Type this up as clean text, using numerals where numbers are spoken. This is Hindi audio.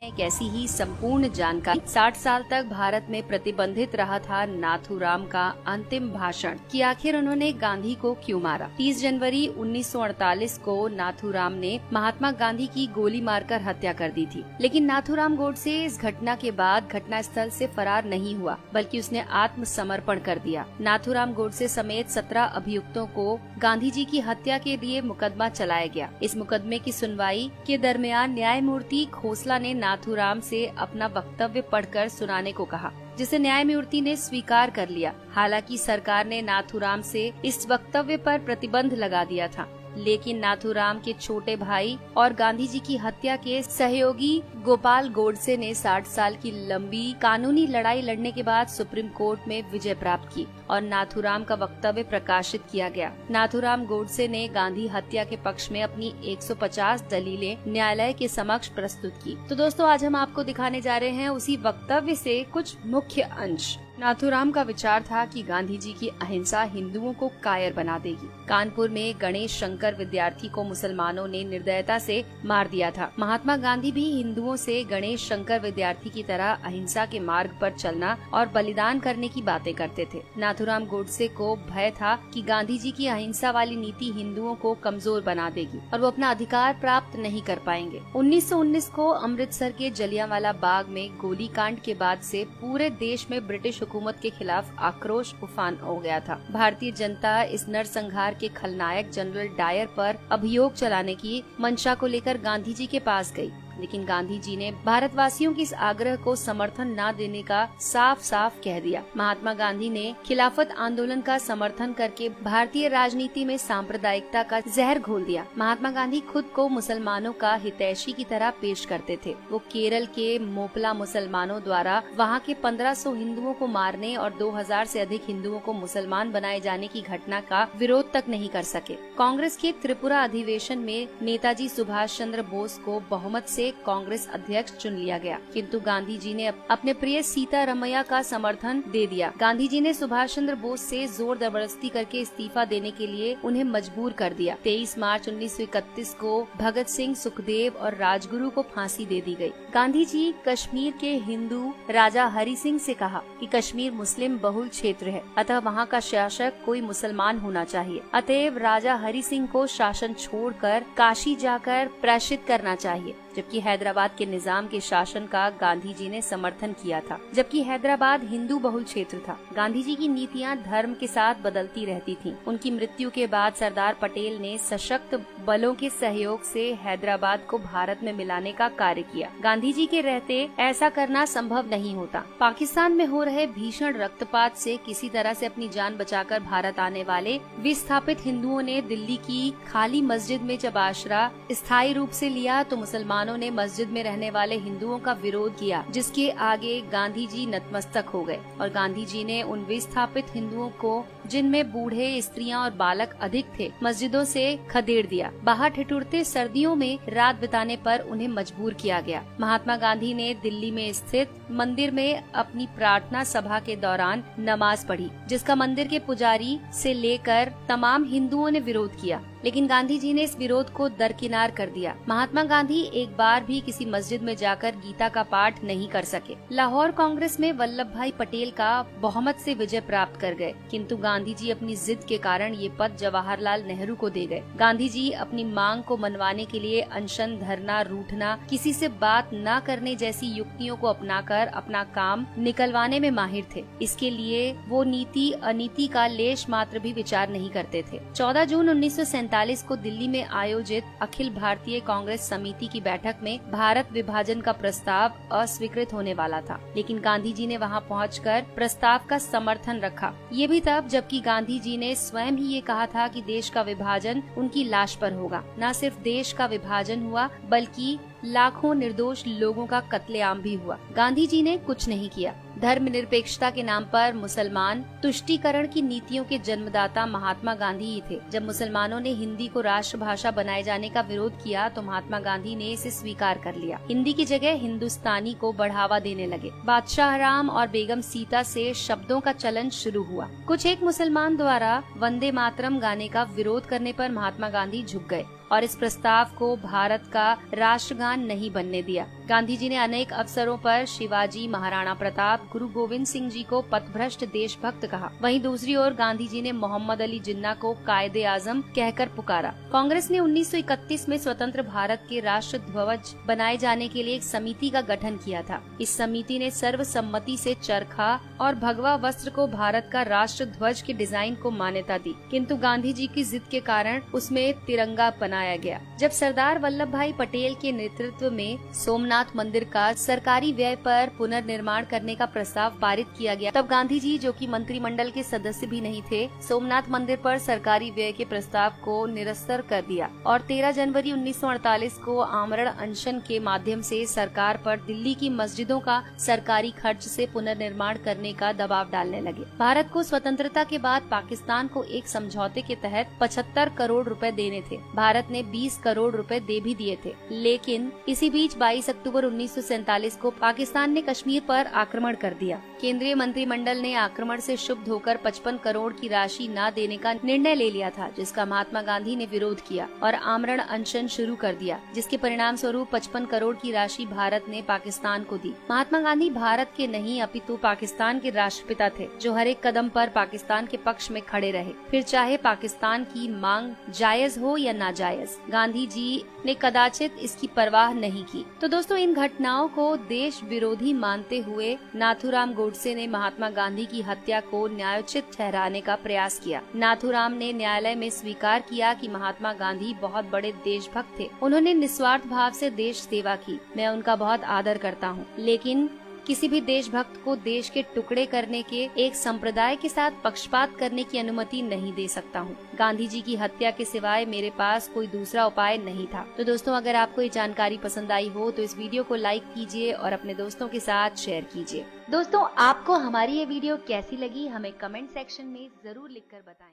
एक ऐसी ही संपूर्ण जानकारी। 60 साल तक भारत में प्रतिबंधित रहा था नाथूराम का अंतिम भाषण कि आखिर उन्होंने गांधी को क्यों मारा। 30 जनवरी 1948 को नाथूराम ने महात्मा गांधी की गोली मारकर हत्या कर दी थी। लेकिन नाथूराम गोडसे इस घटना के बाद घटना स्थल से फरार नहीं हुआ, बल्कि उसने आत्मसमर्पण कर दिया। नाथूराम गोडसे समेत 17 अभियुक्तों को गांधी जी की हत्या के लिए मुकदमा चलाया गया। इस मुकदमे की सुनवाई के दरमियान न्यायमूर्ति खोसला ने नाथूराम से अपना वक्तव्य पढ़कर सुनाने को कहा, जिसे न्यायमूर्ति ने स्वीकार कर लिया। हालांकि सरकार ने नाथूराम से इस वक्तव्य पर प्रतिबंध लगा दिया था, लेकिन नाथूराम के छोटे भाई और गांधी जी की हत्या के सहयोगी गोपाल गोडसे ने 60 साल की लंबी कानूनी लड़ाई लड़ने के बाद सुप्रीम कोर्ट में विजय प्राप्त की और नाथूराम का वक्तव्य प्रकाशित किया गया। नाथूराम गोडसे ने गांधी हत्या के पक्ष में अपनी 150 दलीलें न्यायालय के समक्ष प्रस्तुत की। तो दोस्तों, आज हम आपको दिखाने जा रहे हैं उसी वक्तव्य से कुछ मुख्य अंश। नाथूराम का विचार था कि गांधी जी की अहिंसा हिंदुओं को कायर बना देगी। कानपुर में गणेश शंकर विद्यार्थी को मुसलमानों ने निर्दयता से मार दिया था। महात्मा गांधी भी हिंदुओं से गणेश शंकर विद्यार्थी की तरह अहिंसा के मार्ग पर चलना और बलिदान करने की बातें करते थे। नाथूराम गोडसे को भय था कि गांधी जी की अहिंसा वाली नीति हिंदुओं को कमजोर बना देगी और वो अपना अधिकार प्राप्त नहीं कर पाएंगे। 1919 को अमृतसर के जलियांवाला बाग में गोलीकांड के बाद से पूरे देश में ब्रिटिश हुकूमत के खिलाफ आक्रोश उफान हो गया था। भारतीय जनता इस नरसंहार के खलनायक जनरल डायर पर अभियोग चलाने की मंशा को लेकर गांधी जी के पास गई, लेकिन गांधी जी ने भारतवासियों की इस आग्रह को समर्थन न देने का साफ साफ कह दिया। महात्मा गांधी ने खिलाफत आंदोलन का समर्थन करके भारतीय राजनीति में सांप्रदायिकता का जहर घोल दिया। महात्मा गांधी खुद को मुसलमानों का हितैषी की तरह पेश करते थे। वो केरल के मोपला मुसलमानों द्वारा वहाँ के 1500 हिंदुओं को मारने और 2000 से अधिक हिंदुओं को मुसलमान बनाए जाने की घटना का विरोध तक नहीं कर सके। कांग्रेस के त्रिपुरा अधिवेशन में नेताजी सुभाष चंद्र बोस को बहुमत से कांग्रेस अध्यक्ष चुन लिया गया, किंतु गांधी जी ने अपने प्रिय सीतारमैया का समर्थन दे दिया। गांधी जी ने सुभाष चंद्र बोस से जोर जबरदस्ती करके इस्तीफा देने के लिए उन्हें मजबूर कर दिया। 23 मार्च 1931 को भगत सिंह, सुखदेव और राजगुरु को फांसी दे दी गई। गांधी जी कश्मीर के हिंदू राजा हरि सिंह से कहा कि कश्मीर मुस्लिम बहुल क्षेत्र है, अतः वहाँ का शासक कोई मुसलमान होना चाहिए। अतएव राजा हरि सिंह को शासन छोड़कर काशी जाकर प्रायश्चित करना चाहिए। जबकि हैदराबाद के निजाम के शासन का गांधी जी ने समर्थन किया था, जबकि हैदराबाद हिंदू बहुल क्षेत्र था। गांधी जी की नीतियां धर्म के साथ बदलती रहती थीं। उनकी मृत्यु के बाद सरदार पटेल ने सशक्त बलों के सहयोग से हैदराबाद को भारत में मिलाने का कार्य किया। गांधी जी के रहते ऐसा करना संभव नहीं होता। पाकिस्तान में हो रहे भीषण रक्तपात से किसी तरह से अपनी जान बचाकर भारत आने वाले विस्थापित हिंदुओं ने दिल्ली की खाली मस्जिद में जब आश्रय स्थायी रूप से लिया तो मुसलमानों ने मस्जिद में रहने वाले हिंदुओं का विरोध किया, जिसके आगे गांधी जी नतमस्तक हो गए और गांधी जी ने उन विस्थापित हिंदुओं को, जिनमें बूढ़े, स्त्रियां और बालक अधिक थे, मस्जिदों से खदेड़ दिया। बाहर ठिठुरते सर्दियों में रात बिताने पर उन्हें मजबूर किया गया। महात्मा गांधी ने दिल्ली में स्थित मंदिर में अपनी प्रार्थना सभा के दौरान नमाज पढ़ी, जिसका मंदिर के पुजारी से लेकर तमाम हिंदुओं ने विरोध किया, लेकिन गांधी जी ने इस विरोध को दरकिनार कर दिया। महात्मा गांधी एक बार भी किसी मस्जिद में जाकर गीता का पाठ नहीं कर सके। लाहौर कांग्रेस में वल्लभ भाई पटेल का बहुमत से विजय प्राप्त कर गए, किंतु गांधी जी अपनी जिद के कारण ये पद जवाहरलाल नेहरू को दे गए। गांधी जी अपनी मांग को मनवाने के लिए अनशन, धरना, रूठना, किसी से बात न करने जैसी युक्तियों को अपनाकर अपना काम निकलवाने में माहिर थे। इसके लिए वो नीति अनीति का लेश मात्र भी विचार नहीं करते थे। 14 जून 1947 को दिल्ली में आयोजित अखिल भारतीय कांग्रेस समिति की बैठक में भारत विभाजन का प्रस्ताव अस्वीकृत होने वाला था, लेकिन गांधी जी ने वहां पहुंचकर प्रस्ताव का समर्थन रखा। ये भी तब जबकि गांधी जी ने स्वयं ही ये कहा था कि देश का विभाजन उनकी लाश पर होगा। न सिर्फ देश का विभाजन हुआ, बल्कि लाखों निर्दोष लोगों का कत्लेआम भी हुआ। गांधी जी ने कुछ नहीं किया। धर्मनिरपेक्षता के नाम पर मुसलमान तुष्टीकरण की नीतियों के जन्मदाता महात्मा गांधी ही थे। जब मुसलमानों ने हिंदी को राष्ट्रभाषा बनाए जाने का विरोध किया तो महात्मा गांधी ने इसे स्वीकार कर लिया। हिंदी की जगह हिंदुस्तानी को बढ़ावा देने लगे। बादशाह राम और बेगम सीता से शब्दों का चलन शुरू हुआ। कुछ एक मुसलमान द्वारा वंदे मातरम गाने का विरोध करने पर महात्मा गांधी झुक गए और इस प्रस्ताव को भारत का राष्ट्रगान नहीं बनने दिया। गांधी जी ने अनेक अवसरों पर शिवाजी, महाराणा प्रताप, गुरु गोविंद सिंह जी को पथभ्रष्ट देशभक्त कहा। वहीं दूसरी ओर गांधी जी ने मोहम्मद अली जिन्ना को कायदे आजम कहकर पुकारा। कांग्रेस ने 1931 में स्वतंत्र भारत के राष्ट्र ध्वज बनाए जाने के लिए एक समिति का गठन किया था। इस समिति ने सर्वसम्मति से चरखा और भगवा वस्त्र को भारत का राष्ट्र ध्वज के डिजाइन को मान्यता दी, किंतु गांधी जी की जिद के कारण उसमें तिरंगा बनाया गया। जब सरदार वल्लभ भाई पटेल के नेतृत्व में सोमनाथ मंदिर का सरकारी व्यय पर पुनर्निर्माण करने का प्रस्ताव पारित किया गया, तब गांधी जी, जो कि मंत्रिमंडल के सदस्य भी नहीं थे, सोमनाथ मंदिर पर सरकारी व्यय के प्रस्ताव को निरस्त कर दिया और 13 जनवरी 1948 को आमरण अनशन के माध्यम से सरकार पर दिल्ली की मस्जिदों का सरकारी खर्च से पुनर्निर्माण करने का दबाव डालने लगे। भारत को स्वतंत्रता के बाद पाकिस्तान को एक समझौते के तहत 75 करोड़ रुपए देने थे। भारत ने 20 करोड़ रुपए दे भी दिए थे, लेकिन इसी बीच 22 अक्टूबर 1947 को पाकिस्तान ने कश्मीर पर आक्रमण कर दिया। केंद्रीय मंत्रिमंडल ने आक्रमण से क्षुब्ध होकर 55 करोड़ की राशि न देने का निर्णय ले लिया था, जिसका महात्मा गांधी ने विरोध किया और आमरण अनशन शुरू कर दिया, जिसके परिणाम स्वरूप 55 करोड़ की राशि भारत ने पाकिस्तान को दी। महात्मा गांधी भारत के नहीं अपितु पाकिस्तान के राष्ट्रपिता थे, जो हर एक कदम पर पाकिस्तान के पक्ष में खड़े रहे, फिर चाहे पाकिस्तान की मांग जायज हो या नाजायज। गांधी जी ने कदाचित इसकी परवाह नहीं की। तो दोस्तों, इन घटनाओं को देश विरोधी मानते हुए नाथूराम गोडसे ने महात्मा गांधी की हत्या को न्यायोचित ठहराने का प्रयास किया। नाथूराम ने न्यायालय में स्वीकार किया कि महात्मा गांधी बहुत बड़े देशभक्त थे। उन्होंने निस्वार्थ भाव से देश सेवा की। मैं उनका बहुत आदर करता हूँ, लेकिन किसी भी देशभक्त को देश के टुकड़े करने के एक संप्रदाय के साथ पक्षपात करने की अनुमति नहीं दे सकता हूँ। गांधी जी की हत्या के सिवाय मेरे पास कोई दूसरा उपाय नहीं था। तो दोस्तों, अगर आपको ये जानकारी पसंद आई हो तो इस वीडियो को लाइक कीजिए और अपने दोस्तों के साथ शेयर कीजिए। दोस्तों, आपको हमारी ये वीडियो कैसी लगी हमें कमेंट सेक्शन में जरूर लिखकर बताएं।